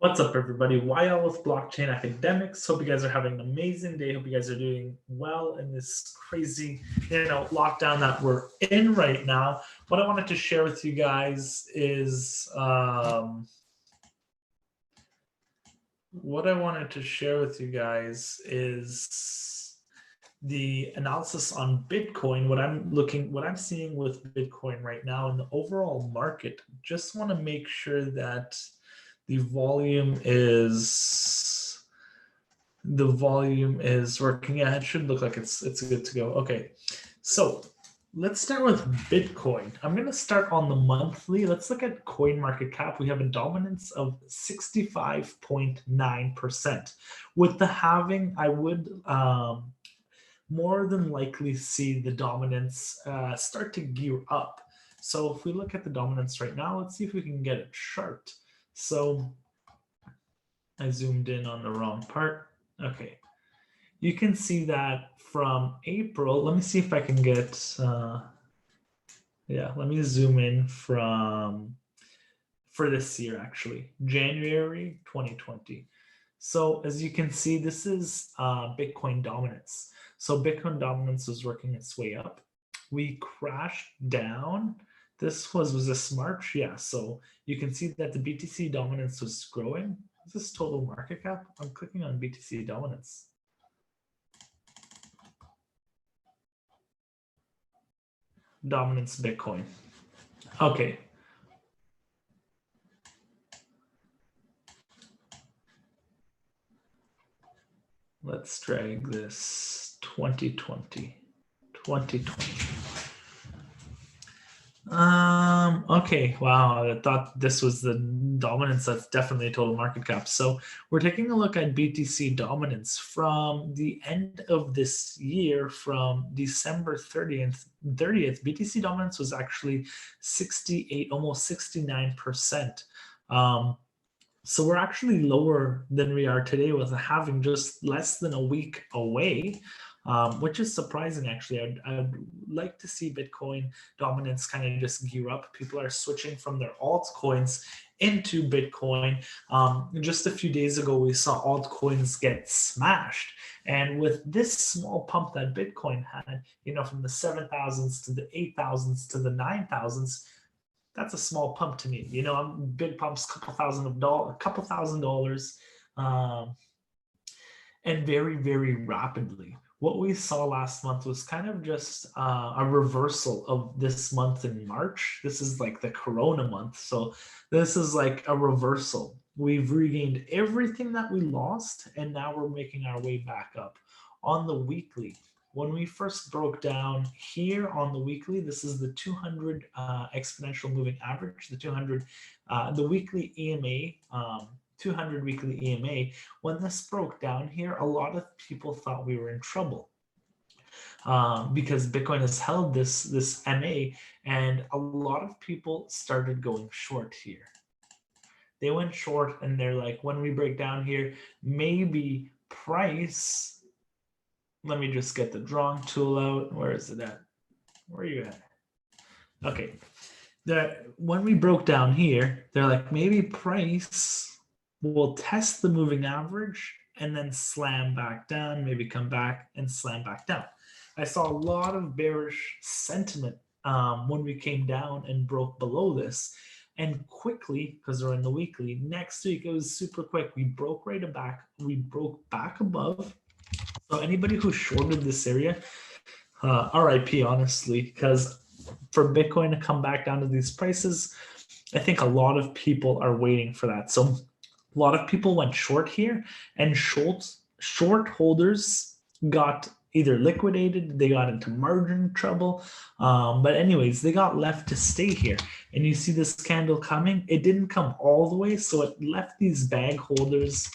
What's up, everybody? YL with Blockchain Academics. Hope you guys are having an amazing day. Hope you guys are doing well in this crazy, lockdown that we're in right now. What I wanted to share with you guys is the analysis on Bitcoin. What I'm seeing with Bitcoin right now in the overall market. Just want to make sure that the volume is working. Yeah, it should look like it's good to go. Okay, so let's start with Bitcoin. I'm going to start on the monthly. Let's look at coin market cap. We have a dominance of 65.9%. With the halving, I would more than likely see the dominance start to gear up. So if we look at the dominance right now, let's see if we can get a chart. So I zoomed in on the wrong part. Okay, you can see that from April. Let me see if I can get, let me zoom in for this year, actually, January 2020. So as you can see, this is Bitcoin dominance. So Bitcoin dominance was working its way up. We crashed down. Was this March? Yeah, so you can see that the BTC dominance was growing. Is this total market cap? I'm clicking on BTC dominance. Dominance Bitcoin. Okay. Let's drag this 2020. Okay, wow, I thought this was the dominance. That's definitely a total market cap. So we're taking a look at BTC dominance from the end of this year, from December 30th. BTC dominance was actually 68, almost 69%. So we're actually lower than we are today, with having just less than a week away. Which is surprising, actually. I'd like to see Bitcoin dominance kind of just gear up. People are switching from their altcoins into Bitcoin. Just a few days ago, we saw altcoins get smashed. And with this small pump that Bitcoin had, from the 7,000s to the 8,000s to the 9,000s, that's a small pump to me. Big pumps, couple thousand dollars, and very, very rapidly. What we saw last month was kind of just a reversal of this month in March. This is like the Corona month. So this is like a reversal. We've regained everything that we lost, and now we're making our way back up. On the weekly, when we first broke down here on the weekly, this is the 200 exponential moving average, the weekly EMA, 200 weekly EMA. When this broke down here, a lot of people thought we were in trouble because Bitcoin has held this MA, and a lot of people started going short here. They went short, and they're like, when we break down here, maybe price. Let me just get the drawing tool out. Where is it at? Where are you at? Okay. When we broke down here, they're like, maybe price will test the moving average and then slam back down, maybe come back and slam back down. I saw a lot of bearish sentiment when we came down and broke below this. And quickly, because we're in the weekly, next week it was super quick. We broke back above. So anybody who shorted this area, RIP, honestly, because for Bitcoin to come back down to these prices, I think a lot of people are waiting for that. So a lot of people went short here, and short holders got either liquidated, they got into margin trouble. But anyways, they got left to stay here. And you see this candle coming. It didn't come all the way, so it left these bag holders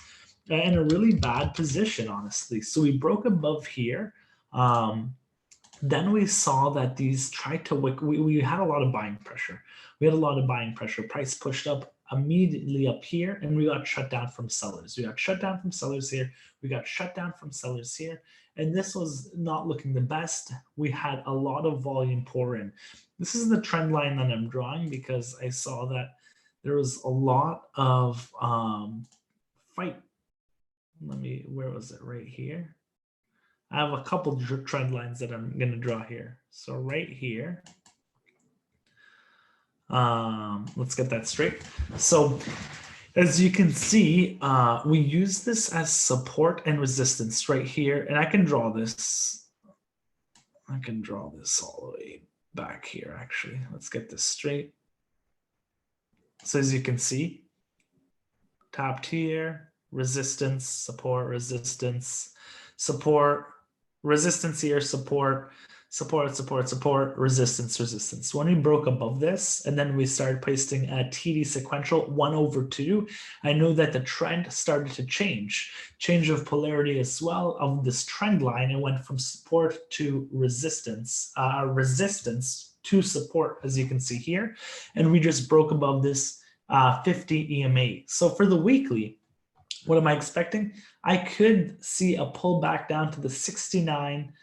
in a really bad position, honestly. So we broke above here. Then we saw that these tried to we had a lot of buying pressure. Price pushed up immediately up here, and we got shut down from sellers. We got shut down from sellers here. We got shut down from sellers here. And this was not looking the best. We had a lot of volume pour in. This is the trend line that I'm drawing, because I saw that there was a lot of fight. Where was it? Right here. I have a couple trend lines that I'm going to draw here. So right here, let's get that straight. So as you can see, we use this as support and resistance right here. And I can draw this. I can draw this all the way back here, actually. Let's get this straight. So as you can see, top tier, resistance, support, resistance, support, resistance here, support, support, support, support, resistance, resistance. When we broke above this, and then we started pasting a TD sequential 1/2, I know that the trend started to change of polarity as well of this trend line. It went from support to resistance, resistance to support, as you can see here. And we just broke above this 50 EMA. So for the weekly, what am I expecting? I could see a pullback down to the 69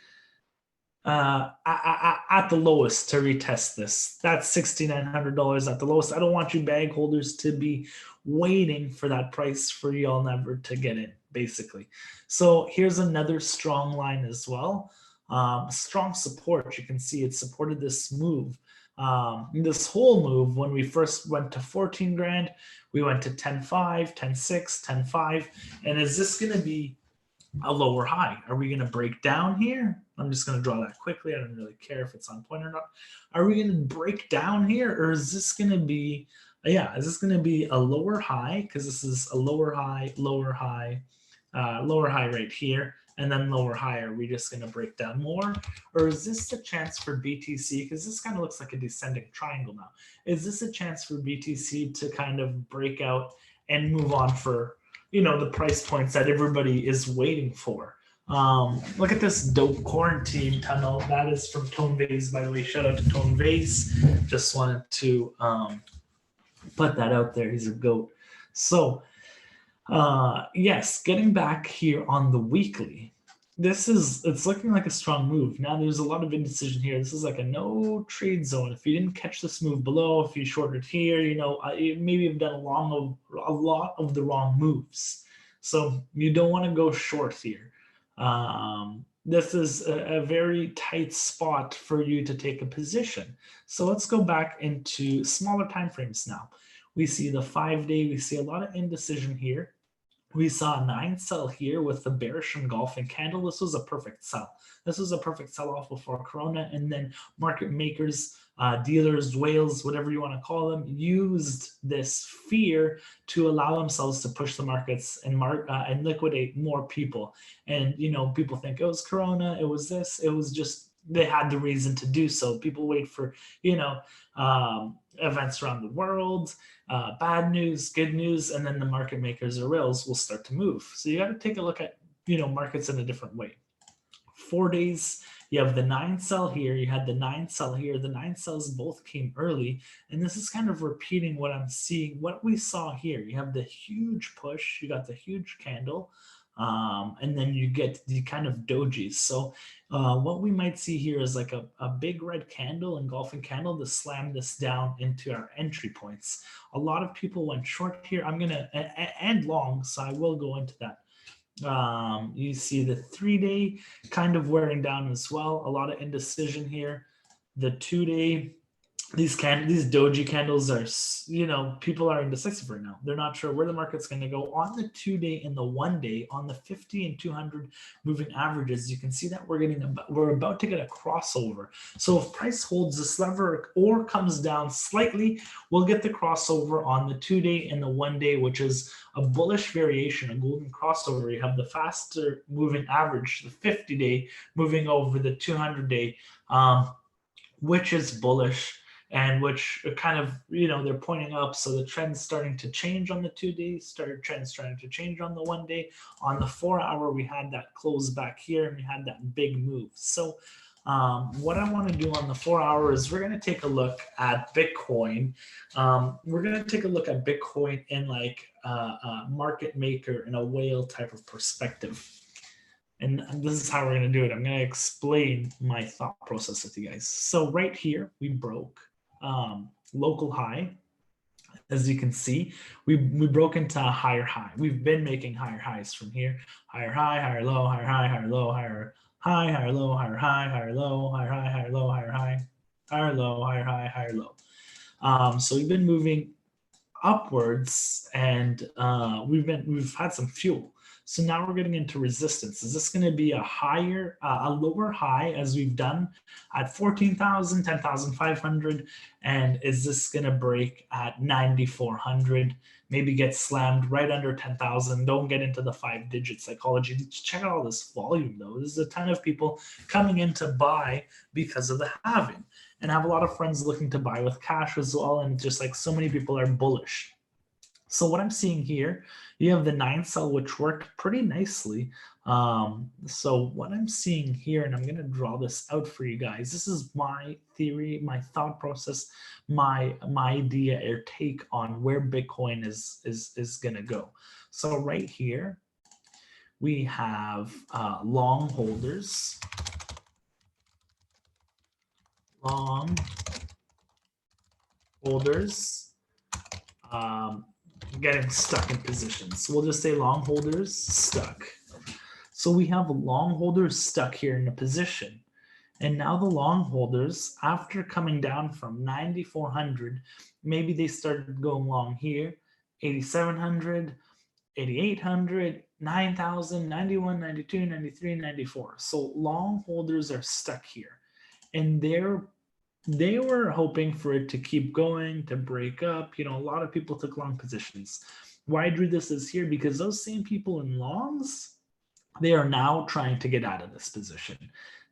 at the lowest to retest this. That's $6,900 at the lowest. I don't want you bag holders to be waiting for that price for y'all never to get in, basically. So here's another strong line as well. Strong support. You can see it supported this move. This whole move, when we first went to 14 grand, we went to 10.5, 10.6, 10.5. And is this going to be a lower high? Are we going to break down here? I'm just going to draw that quickly. I don't really care if it's on point or not. Are we going to break down here, or is this going to be, is this going to be a lower high? Because this is a lower high, lower high right here, and then lower high. Are we just going to break down more? Or is this a chance for BTC? Because this kind of looks like a descending triangle now. Is this a chance for BTC to kind of break out and move on for, the price points that everybody is waiting for? Look at this dope quarantine tunnel. That is from Tone Vase, by the way. Shout out to Tone Vase. Just wanted to put that out there. He's a goat. So yes, getting back here on the weekly, it's looking like a strong move. Now there's a lot of indecision here. This is like a no trade zone. If you didn't catch this move below, if you shorted here, maybe you've done a lot of the wrong moves. So you don't want to go short here. This is a very tight spot for you to take a position. So let's go back into smaller time frames now. We see the 5-day, we see a lot of indecision here. We saw a 9 sell here with the bearish engulfing candle. This was a perfect sell. This was a perfect sell-off before Corona, and then market makers, dealers, whales, whatever you want to call them, used this fear to allow themselves to push the markets and liquidate more people. And people think it was Corona, it was this, it was just they had the reason to do so. People wait for events around the world, bad news, good news, and then the market makers or whales will start to move. So you got to take a look at markets in a different way. 4 days, you have the 9 sell here, you had the 9 sell here. The 9 sells both came early, and this is kind of repeating what I'm seeing, what we saw here. You have the huge push, you got the huge candle, and then you get the kind of dojis. So what we might see here is like a big red candle, engulfing candle, to slam this down into our entry points. A lot of people went short here. I'm going to end long, so I will go into that. You see the 3-day kind of wearing down as well. A lot of indecision here. The 2-day, these doji candles are, people are indecisive right now. They're not sure where the market's going to go. On the 2-day and the 1-day, on the 50 and 200 moving averages, you can see that we're about to get a crossover. So if price holds this lever or comes down slightly, we'll get the crossover on the 2-day and the 1-day, which is a bullish variation, a golden crossover. You have the faster moving average, the 50-day moving over the 200-day, which is bullish, and which kind of, they're pointing up. So the trend's starting to change on the 2-day, trend's starting to change on the 1-day. On the 4-hour, we had that close back here, and we had that big move. So what I want to do on the 4-hour is we're going to take a look at Bitcoin. We're going to take a look at Bitcoin in like a market maker and a whale type of perspective. And this is how we're going to do it. I'm going to explain my thought process with you guys. So right here, we broke local high. As you can see, we broke into a higher high. We've been making higher highs from here. Higher high, higher low, higher high, higher low, higher high, higher low, higher high, higher low, higher high, higher low, higher high, higher low, higher high, higher low. So we've been moving upwards, and we've had some fuel. So now we're getting into resistance. Is this going to be a lower high as we've done at 14,000, 10,500? And is this going to break at 9,400? Maybe get slammed right under 10,000. Don't get into the 5-digit psychology. Check out all this volume though. There's a ton of people coming in to buy because of the halving, and I have a lot of friends looking to buy with cash as well. And just like so many people are bullish. So what I'm seeing here, you have the 9 cell, which worked pretty nicely. So what I'm seeing here, and I'm going to draw this out for you guys. This is my theory, my thought process, my idea or take on where Bitcoin is going to go. So right here, we have long holders. Long holders getting stuck in positions. We'll just say long holders stuck. So we have long holders stuck here in a position. And now the long holders, after coming down from 9,400, maybe they started going long here, 8,700, 8,800, 9,000, 91, 92, 93, 94. So long holders are stuck here. And they were hoping for it to keep going, to break up. A lot of people took long positions. Why I drew this is here because those same people in longs, they are now trying to get out of this position.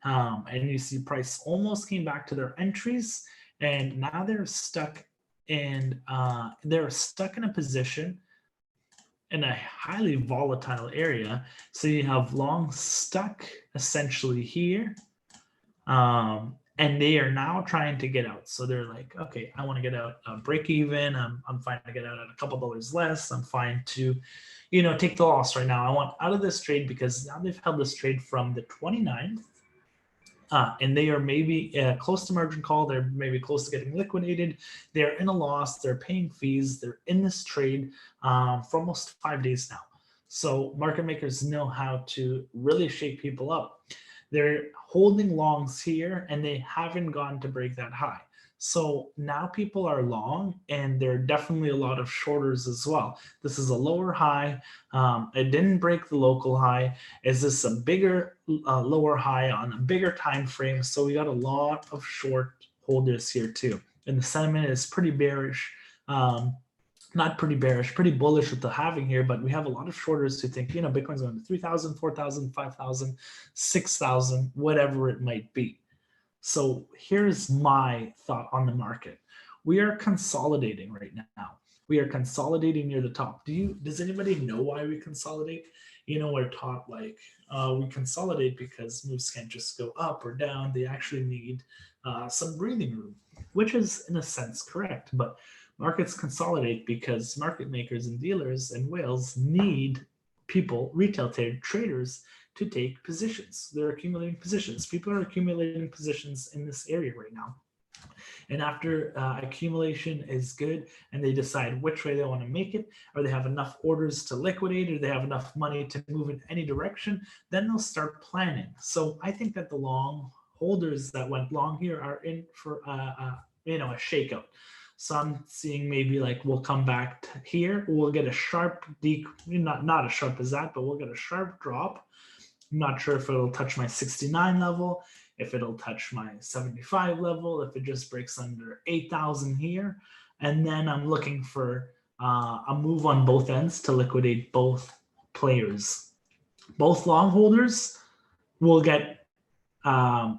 And you see price almost came back to their entries, and now they're stuck in a position in a highly volatile area. So you have long stuck essentially here. And they are now trying to get out. So they're like, okay, I want to get out, break even. I'm fine to get out at a couple dollars less. I'm fine to, take the loss right now. I want out of this trade because now they've held this trade from the 29th. And they are maybe close to margin call. They're maybe close to getting liquidated. They're in a loss. They're paying fees. They're in this trade for almost 5 days now. So market makers know how to really shake people up. They're holding longs here, and they haven't gone to break that high. So now people are long, and there are definitely a lot of shorters as well. This is a lower high. It didn't break the local high. Is this a bigger lower high on a bigger time frame? So we got a lot of short holders here too. And the sentiment is pretty bearish. Not pretty bearish, pretty bullish with the halving here, but we have a lot of shorters who think, Bitcoin's going to 3,000, 4,000, 5,000, 6,000, whatever it might be. So here's my thought on the market. We are consolidating right now. We are consolidating near the top. Does anybody know why we consolidate? We're taught like we consolidate because moves can't just go up or down. They actually need some breathing room, which is in a sense correct. But markets consolidate because market makers and dealers and whales need people, retail traders, to take positions. They're accumulating positions. People are accumulating positions in this area right now. And after accumulation is good and they decide which way they want to make it, or they have enough orders to liquidate, or they have enough money to move in any direction, then they'll start planning. So I think that the long holders that went long here are in for a shakeout. So I'm seeing maybe like we'll come back to here. We'll get a sharp not as sharp as that, but we'll get a sharp drop. I'm not sure if it'll touch my 69 level, if it'll touch my 75 level, if it just breaks under 8,000 here. And then I'm looking for a move on both ends to liquidate both players. Both long holders will get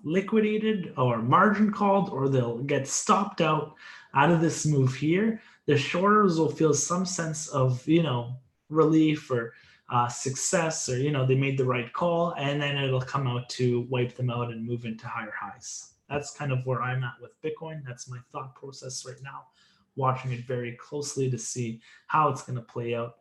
liquidated or margin called, or they'll get stopped out of this move here. The shorters will feel some sense of, relief or success, or they made the right call, and then it'll come out to wipe them out and move into higher highs. That's kind of where I'm at with Bitcoin. That's my thought process right now, watching it very closely to see how it's going to play out.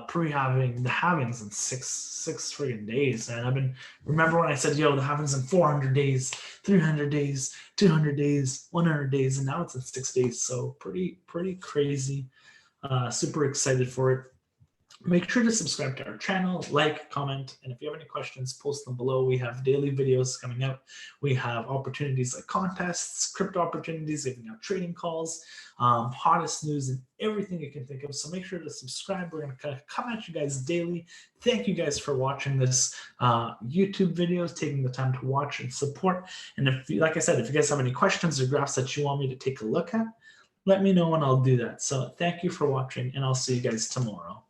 pre-having the halvings in six friggin' days, and remember when I said, yo, the halvings in 400 days, 300 days, 200 days, 100 days, and now it's in 6 days. So pretty crazy. Super excited for it. Make sure to subscribe to our channel, like, comment, and if you have any questions, post them below. We have daily videos coming out. We have opportunities like contests, crypto opportunities, giving out trading calls, hottest news, and everything you can think of. So make sure to subscribe. We're going to come at you guys daily. Thank you guys for watching this YouTube videos, taking the time to watch and support. And if, like I said, if you guys have any questions or graphs that you want me to take a look at, let me know and I'll do that. So thank you for watching, and I'll see you guys tomorrow.